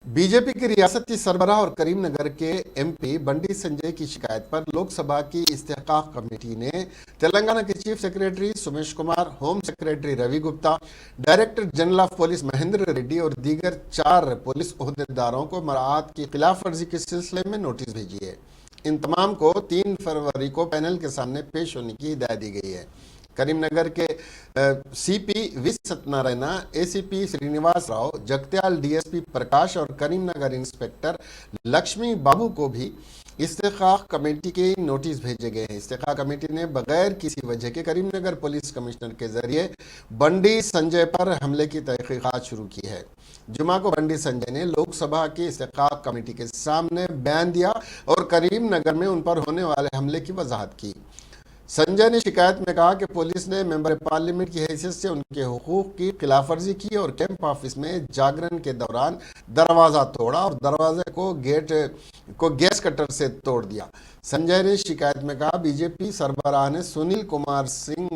BJP के रियासती सरबराह और करीमनगर के एमपी बंडी संजय की शिकायत पर लोकसभा की इस्तेहकाक कमेटी ने तेलंगाना के chief secretary Sumesh Kumar, home secretary Ravi Gupta, director general of police Mahendra Reddy और दीगर 4 पुलिस ओहदेदारों को मराआत की खिलाफ वर्जी के सिलसिले में नोटिस भेजी है। इन तमाम को 3 फरवरी को पैनल के सामने पेश होने की हिदायत दी गई है। करीमनगर के CP V Satyanarayana, ACP Srinivas Rao, Jagtial DSP Prakash और करीमनगर इंस्पेक्टर लक्ष्मी बाबू को भी इस्तेहकाक कमेटी के नोटिस भेजे गए हैं। इस्तेहकाक कमेटी ने बगैर किसी वजह के करीमनगर पुलिस कमिश्नर के जरिए बंडी संजय पर हमले की तहकीकात शुरू की है। जुमा को बंडी संजय ने लोकसभा की इस्तेहकाक कमेटी के सामने बयान दिया और करीमनगर में उन पर होने वाले हमले की वजाहत की। संजय ने शिकायत में कहा कि पुलिस ने मेंबर पार्लियामेंट की हैसियत से उनके हुकूक की खिलाफवर्जी की और कैंप ऑफिस में जागरण के दौरान दरवाज़ा तोड़ा और दरवाजे को गैस कटर से तोड़ दिया। संजय ने शिकायत में कहा बीजेपी सरबराह ने सुनील कुमार सिंह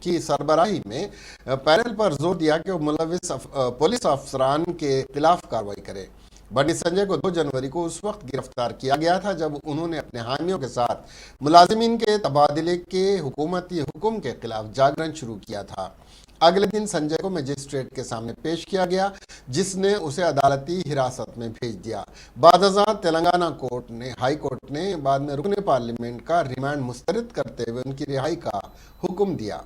की सरबराही में पैनल पर जोर दिया कि वो मुलविस पुलिस अफसरान के खिलाफ कार्रवाई करे। बंडी संजय को 2 जनवरी को उस वक्त गिरफ्तार किया गया था जब उन्होंने अपने हामियों के साथ मुलाजिमीन के तबादले के हुकूमती हुक्म के खिलाफ जागरण शुरू किया था। अगले दिन संजय को मजिस्ट्रेट के सामने पेश किया गया, जिसने उसे अदालती हिरासत में भेज दिया। बादशाह तेलंगाना हाई कोर्ट ने बाद में रुकने पार्लियामेंट का रिमांड मुस्तरद करते हुए उनकी रिहाई का हुक्म दिया।